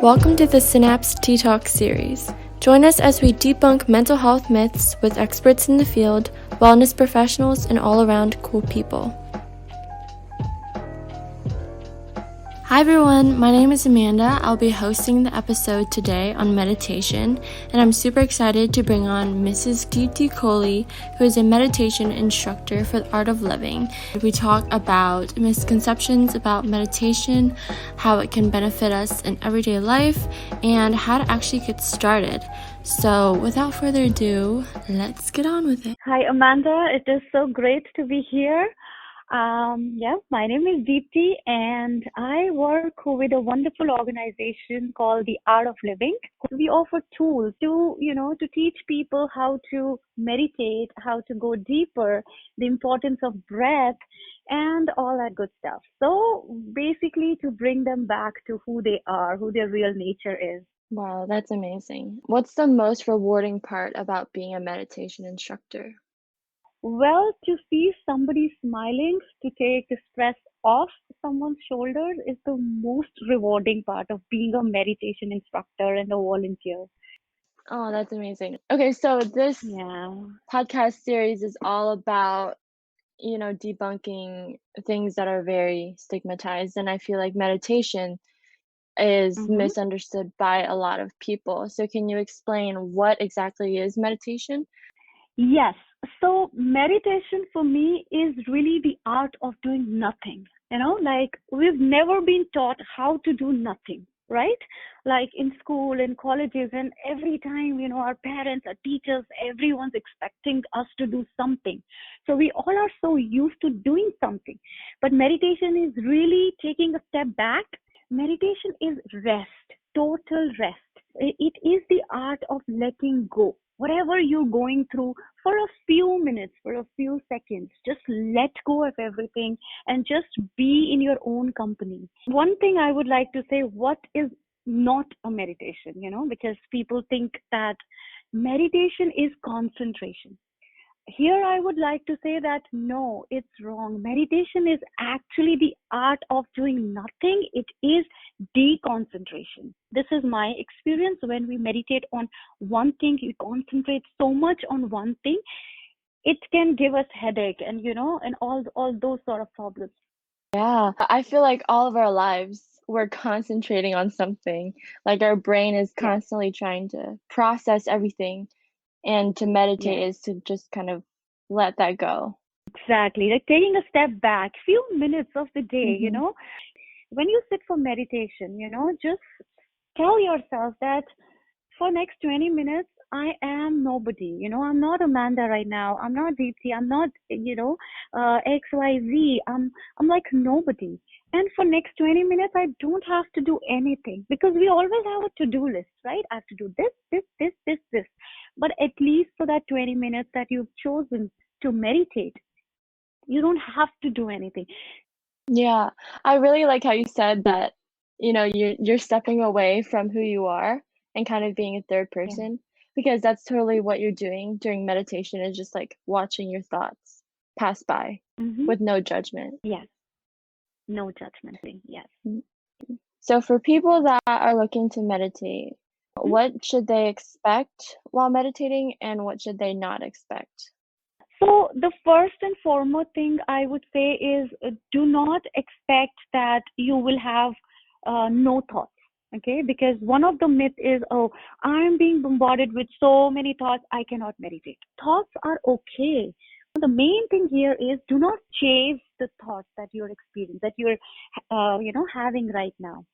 Welcome to the Synapse Tea Talk series. Join us as we debunk mental health myths with experts in the field, wellness professionals, and all around cool people. Hi everyone, my name is Amanda. I'll be hosting the episode today on meditation, and I'm super excited to bring on Mrs. Deepti Kohli, who is a meditation instructor for the art of living. We talk about misconceptions about meditation, how it can benefit us in everyday life, and how to actually get started. So without further ado, let's get on with it. Hi Amanda, it is so great to be here. My name is Deepti and I work with a wonderful organization called the Art of Living. We offer tools to teach people how to meditate, how to go deeper, the importance of breath and all that good stuff. So basically to bring them back to who they are, who their real nature is. Wow, that's amazing. What's the most rewarding part about being a meditation instructor? Well, to see somebody smiling, to take the stress off someone's shoulders is the most rewarding part of being a meditation instructor and a volunteer. Oh, that's amazing. Okay, so this Yeah. podcast series is all about, debunking things that are very stigmatized. And I feel like meditation is Mm-hmm. misunderstood by a lot of people. So can you explain what exactly is meditation? Yes. So meditation for me is really the art of doing nothing. Like we've never been taught how to do nothing, right? Like in school, in colleges, and every time, our parents, our teachers, everyone's expecting us to do something. So we all are so used to doing something. But meditation is really taking a step back. Meditation is rest, total rest. It is the art of letting go. Whatever you're going through, for a few minutes, for a few seconds, just let go of everything and just be in your own company. One thing I would like to say, what is not a meditation, because people think that meditation is concentration. Here I would like to say that no, it's wrong. Meditation is actually the art of doing nothing. It is deconcentration. This is my experience. When we meditate on one thing, we concentrate so much on one thing, it can give us headache and all those sort of problems. Yeah, I feel like all of our lives we're concentrating on something. Like our brain is Yes, constantly trying to process everything, and to meditate yes. is to just kind of let that go. Exactly. Like taking a step back, few minutes of the day, Mm-hmm. when you sit for meditation, just tell yourself that for next 20 minutes, I am nobody. I'm not Amanda right now. I'm not Deepti. I'm not, XYZ. I'm like nobody. And for next 20 minutes, I don't have to do anything because we always have a to-do list, right? I have to do this. But at least for that 20 minutes that you've chosen to meditate, you don't have to do anything. Yeah, I really like how you said that, you're stepping away from who you are and kind of being a third Yeah. person, because that's totally what you're doing during meditation, is just like watching your thoughts pass by Mm-hmm. with no judgment. Yes. No judgment. Yes. Mm. So for people that are looking to meditate, Hmm? what should they expect while meditating and what should they not expect? So the first and foremost thing I would say is do not expect that you will have no thoughts. Okay, because one of the myth is, oh, I'm being bombarded with so many thoughts, I cannot meditate. Thoughts are okay. The main thing here is do not chase the thoughts that you're experiencing, that you're, having right now.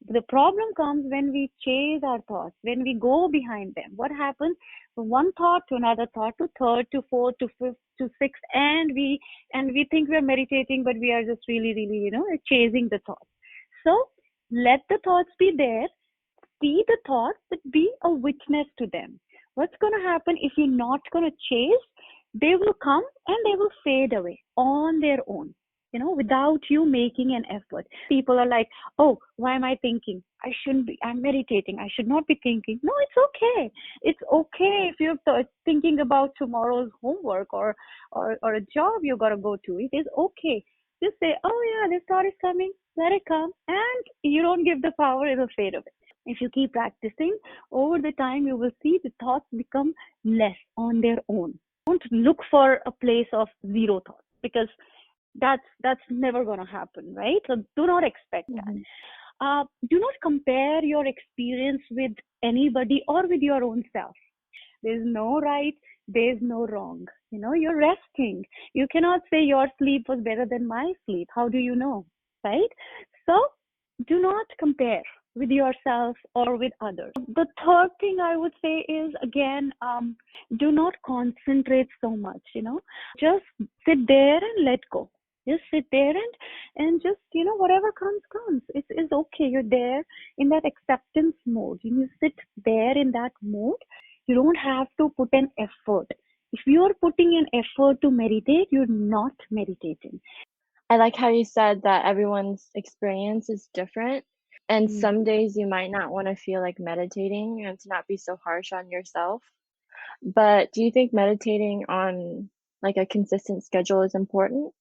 The problem comes when we chase our thoughts, when we go behind them. What happens? From one thought to another thought to third to fourth to fifth to sixth, and we think we're meditating, but we are just really, chasing the thoughts. So let the thoughts be there, see the thoughts, but be a witness to them. What's going to happen if you're not going to chase? They will come and they will fade away on their own, without you making an effort. People are like, oh, why am I thinking? I shouldn't be, I'm meditating. I should not be thinking. No, it's okay. It's okay if you're thinking about tomorrow's homework or a job you got to go to. It is okay. Just say, oh, yeah, this thought is coming. Let it come. And you don't give the power, it'll fade away. If you keep practicing, over the time you will see the thoughts become less on their own. Don't look for a place of zero thoughts, because that's never going to happen, right? So do not expect that. Mhm. Do not compare your experience with anybody or with your own self. There's no right, there's no wrong. You're resting. You cannot say your sleep was better than my sleep. How do you know? Right? So do not compare with yourself or with others. The third thing I would say is, again, do not concentrate so much. Just sit there and let go. Just sit there and just, whatever comes. It's okay. You're there in that acceptance mode. You sit there in that mode. You don't have to put an effort. If you're putting an effort to meditate, you're not meditating. I like how you said that everyone's experience is different, and Mm. some days you might not want to feel like meditating and to not be so harsh on yourself. But do you think meditating on like a consistent schedule is important?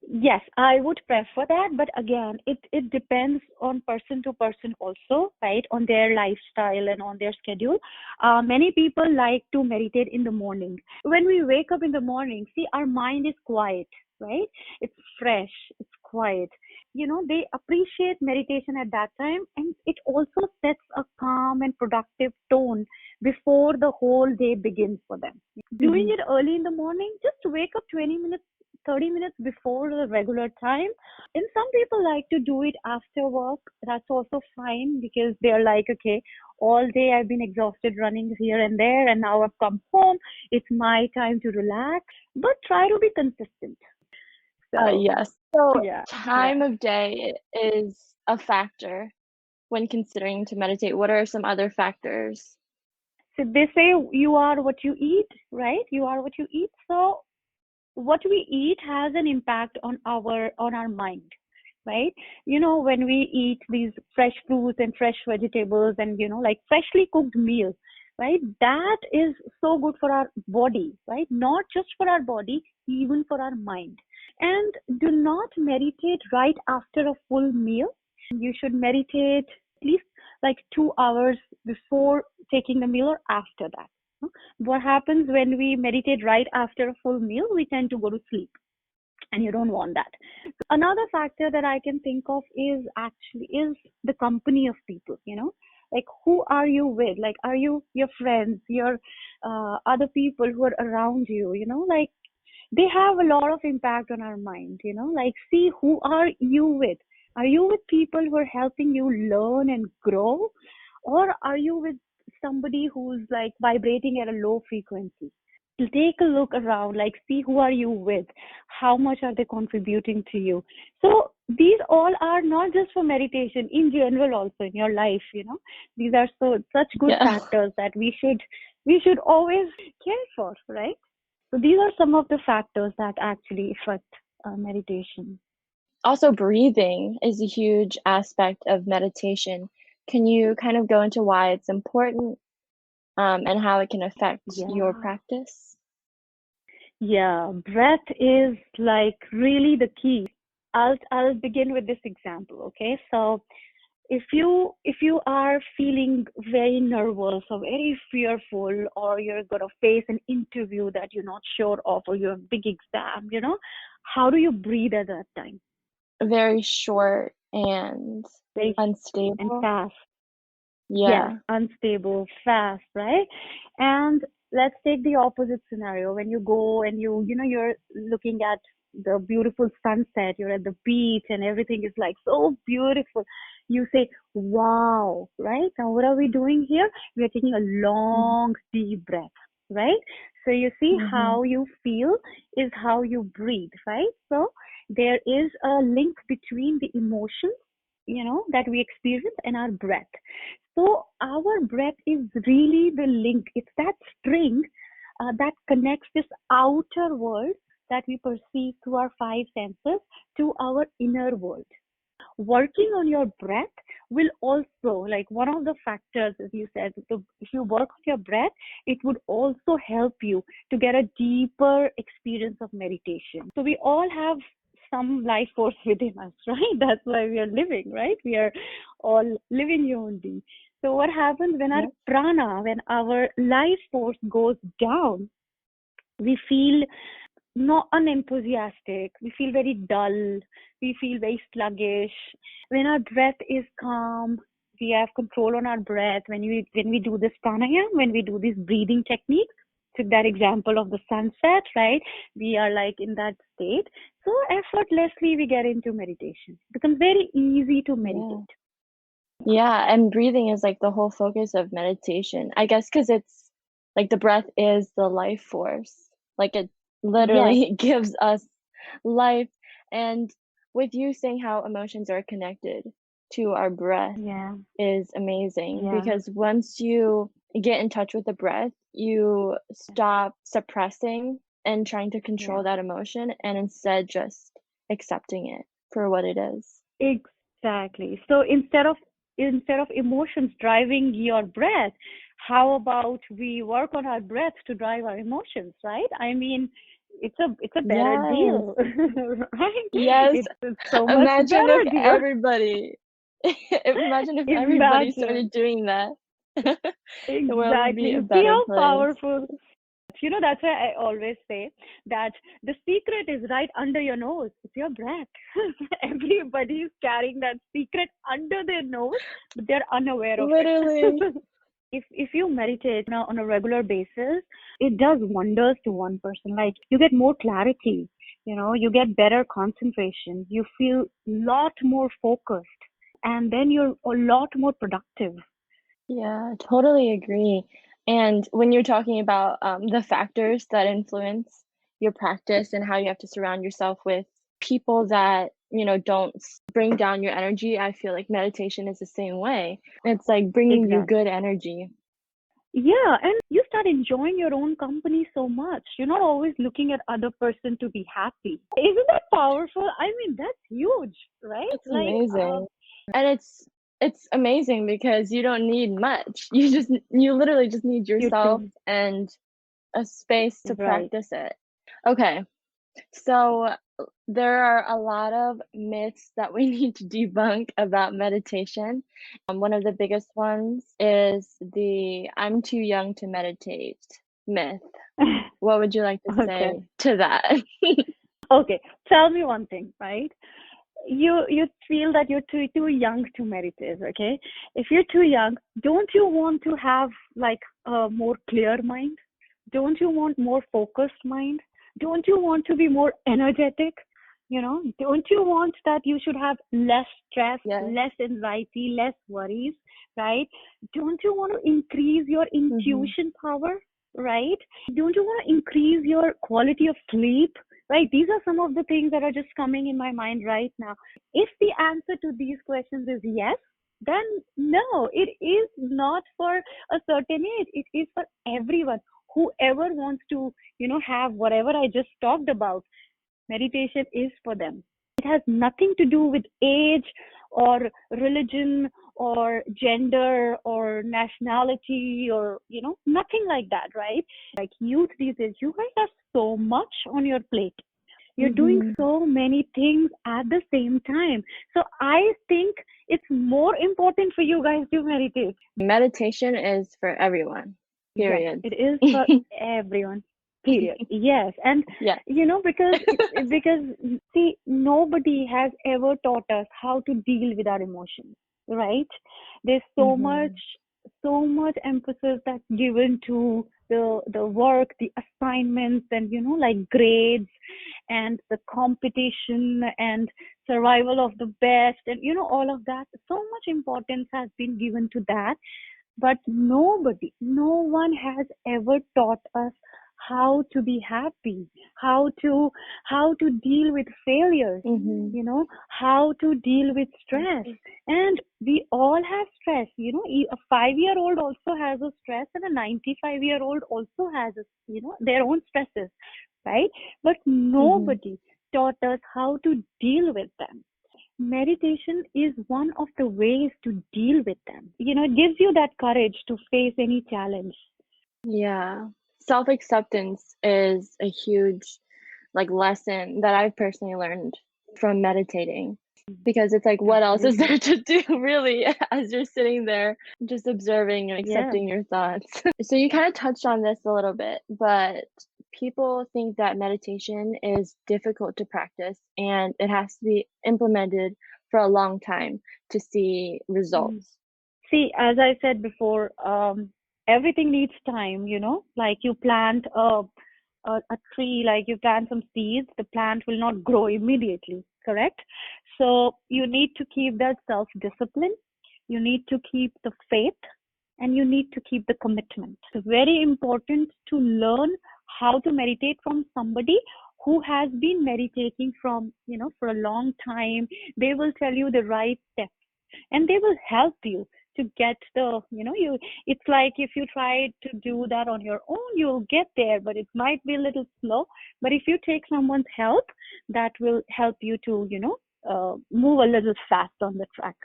Yes, I would prefer that, but again, it depends on person to person also, right? On their lifestyle and on their schedule. Many people like to meditate in the morning. When we wake up in the morning, see, our mind is quiet, right? It's fresh, it's quiet. They appreciate meditation at that time, and it also sets a calm and productive tone before the whole day begins for them. Doing Mhm. it early in the morning, just wake up 20 minutes, 30 minutes before the regular time. And some people like to do it after work. That's also fine, because they're like, okay, all day I've been exhausted running here and there, and now I've come home. It's my time to relax. But try to be consistent. So, Yes. So yeah, time yeah. of day is a factor when considering to meditate. What are some other factors? So they say you are what you eat, right? You are what you eat. So what we eat has an impact on our mind, right? When we eat these fresh fruits and fresh vegetables, and like freshly cooked meals, right, that is so good for our body, right? Not just for our body, even for our mind. And do not meditate right after a full meal. You should meditate at least like 2 hours before taking the meal or after that. What happens when we meditate right after a full meal? We tend to go to sleep, and you don't want that. Another factor that I can think of is the company of people. Like, who are you with? Like, are you your friends, your other people who are around you? Like, they have a lot of impact on our mind. Like, see, who are you with? Are you with people who are helping you learn and grow, or are you with somebody who's like vibrating at a low frequency? Take a look around, like, see who are you with, how much are they contributing to you. So these all are not just for meditation, in general also in your life. These are such good Yeah. factors that we should always care for, right? So these are some of the factors that actually affect meditation. Also, breathing is a huge aspect of meditation. Can you kind of go into why it's important, and how it can affect your Yeah. practice? Yeah, breath is like really the key. I'll begin with this example, okay? So if you are feeling very nervous or very fearful, or you're gonna face an interview that you're not sure of, or your big exam, how do you breathe at that time? Very short and Very and unstable. fast. Yes, Yeah. unstable, fast, right? And let's take the opposite scenario. When you go and you're looking at the beautiful sunset, you're at the beach and everything is like so beautiful. You say, wow, right? Now what are we doing here? We're taking a Mhm. long, deep breath, right? So you see, Mhm. how you feel is how you breathe, right? So there is a link between the emotions, that we experience, and our breath. So our breath is really the link. It's that string that connects this outer world that we perceive through our five senses to our inner world. Working on your breath will also, like, one of the factors, as you said, if you work on your breath, it would also help you to get a deeper experience of meditation. So we all have some life force within us, right? That's why we are living, right? We are all living human beings. So what happens when our Yep. prana, when our life force goes down, we feel not unenthusiastic, we feel very dull, we feel very sluggish. When our breath is calm, we have control on our breath. When we do this pranayama, when we do these breathing techniques, took that example of the sunset, right? We are like in that state. So effortlessly we get into meditation. It becomes very easy to Yeah. meditate. Yeah, and breathing is like the whole focus of meditation. I guess because it's like the breath is the life force. Like it Yes, literally gives us life. And with you saying how emotions are connected to our breath yeah, is amazing yeah, because once you get in touch with the breath, you stop suppressing and trying to control yeah. that emotion and instead just accepting it for what it is. Exactly. So instead of emotions driving your breath, how about we work on our breath to drive our emotions, right? I mean, it's a better Yes. deal, right? Yes, It's so much imagine if better deal. everybody imagine if everybody Imagine. started doing that. The world would be a Exactly. See better how place. powerful. That's why I always say that the secret is right under your nose. It's your breath. Everybody is carrying that secret under their nose, but they're unaware of it. Literally. If you meditate on a regular basis, it does wonders to one person. Like you get more clarity, you get better concentration, you feel lot more focused, and then you're a lot more productive. Yeah, totally agree. And when you're talking about the factors that influence your practice and how you have to surround yourself with people that, don't bring down your energy, I feel like meditation is the same way. It's like bringing you Exactly. good energy. Yeah, and you start enjoying your own company so much. You're not always looking at other person to be happy. Isn't that powerful? I mean, that's huge, right? It's amazing. And it's amazing because you don't need much. You literally just need You yourself don't. and a space to Right. practice it. Okay. So there are a lot of myths that we need to debunk about meditation. One of the biggest ones is the I'm too young to meditate myth. What would you like to Okay. say to that? Okay. Tell me one thing, right? You feel that you're too young to meditate, okay? If you're too young, don't you want to have like a more clear mind? Don't you want more focused mind? Don't you want to be more energetic? Don't you want that you should have less stress, Yes. less anxiety, less worries, right? Don't you want to increase your Hmm. intuition power, right? Don't you want to increase your quality of sleep? Right, these are some of the things that are just coming in my mind right now. If the answer to these questions is yes, then no, it is not for a certain age. It is for everyone. Whoever wants to, have whatever I just talked about, meditation is for them. It has nothing to do with age or religion or gender or nationality or, nothing like that, right? Like youth these days, you guys have so much on your plate. You're doing Hmm. so many things at the same time. So I think it's more important for you guys to meditate. Meditation is for everyone. Yes, Period. it is for everyone. Period. Yes, and Yes. because see, nobody has ever taught us how to deal with our emotions, right? There's Hmm. so much emphasis that's given to the work, the assignments, and like grades, and the competition and survival of the best, and all of that. So much importance has been given to that, but no one has ever taught us how to be happy, how to how to deal with failures, Hmm. how to deal with stress. And we all have stress. A 5-year-old also has a stress, and a 95-year-old also has their own stresses, right? But Hmm. nobody taught us how to deal with them. Meditation is one of the ways to deal with them. It gives you that courage to face any challenge. Yeah. Self-acceptance is a huge like lesson that I've personally learned from meditating. because it's like, what else is Absolutely. there to do, really, as you're sitting there just observing and Yeah. accepting your thoughts? So you kind of touched on this a little bit, but people think that meditation is difficult to practice and it has to be implemented for a long time to see Mm. results. See, as I said before, everything needs time, like you plant a tree, like you plant some seeds, the plant will not grow immediately, correct? So you need to keep that self-discipline, you need to keep the faith, and you need to keep the commitment. It's very important to learn how to meditate from somebody who has been meditating for a long time. They will tell you the right steps and they will help you to get you it's like if you try to do that on your own, you'll get there, but it might be a little slow. But if you take someone's help, that will help you to move a little fast on the track.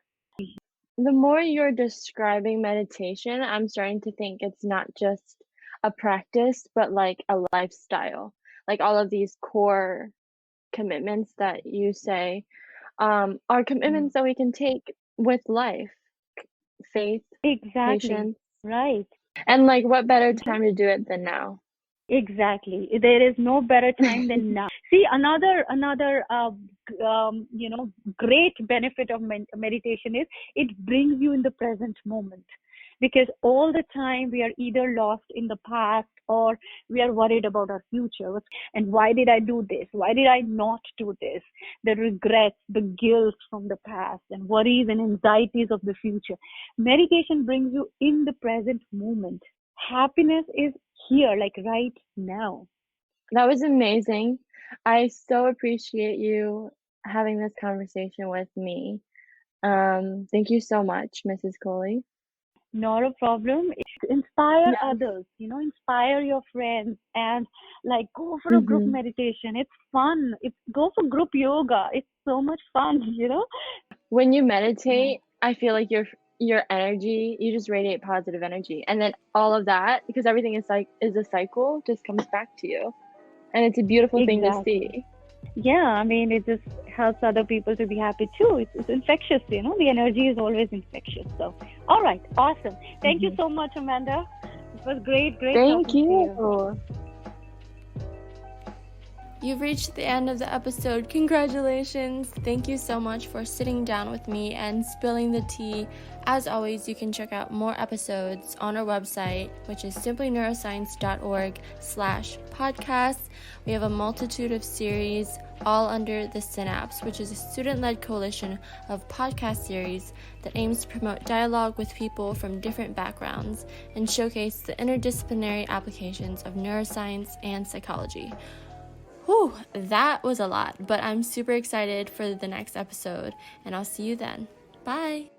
The more you're describing meditation, I'm starting to think it's not just a practice, but like a lifestyle. Like all of these core commitments that you say are Mm. commitments that we can take with life, faith, Exactly. patience, Right. and like what better time to do it than now? Exactly. There is no better time than now. See, another great benefit of meditation is it brings you in the present moment. Because all the time we are either lost in the past or we are worried about our future. And why did I do this? Why did I not do this? The regrets, the guilt from the past, and worries and anxieties of the future. Meditation brings you in the present moment. Happiness is here, like right now. That was amazing. I so appreciate you having this conversation with me. Thank you so much, Mrs. Coley. Not a problem. Inspire Yeah. others, inspire your friends, and like go for a group hmm meditation. It's fun. Go for group yoga. It's so much fun. When you Yeah. meditate, I feel like your energy, you just radiate positive energy. And then all of that, because everything is like is a cycle, just comes back to you. And it's a beautiful thing to Exactly. see. Yeah, I mean, it just helps other people to be happy too. It's infectious, the energy is always infectious. So, all right, awesome. Thank you hmm so much, Amanda. It was great Thank talking to you. you. You've reached the end of the episode. Congratulations! Thank you so much for sitting down with me and spilling the tea. As always, you can check out more episodes on our website, which is simplyneuroscience.org/podcast. We have a multitude of series all under the Synapse, which is a student-led coalition of podcast series that aims to promote dialogue with people from different backgrounds and showcase the interdisciplinary applications of neuroscience and psychology. Whew, that was a lot, but I'm super excited for the next episode, and I'll see you then. Bye!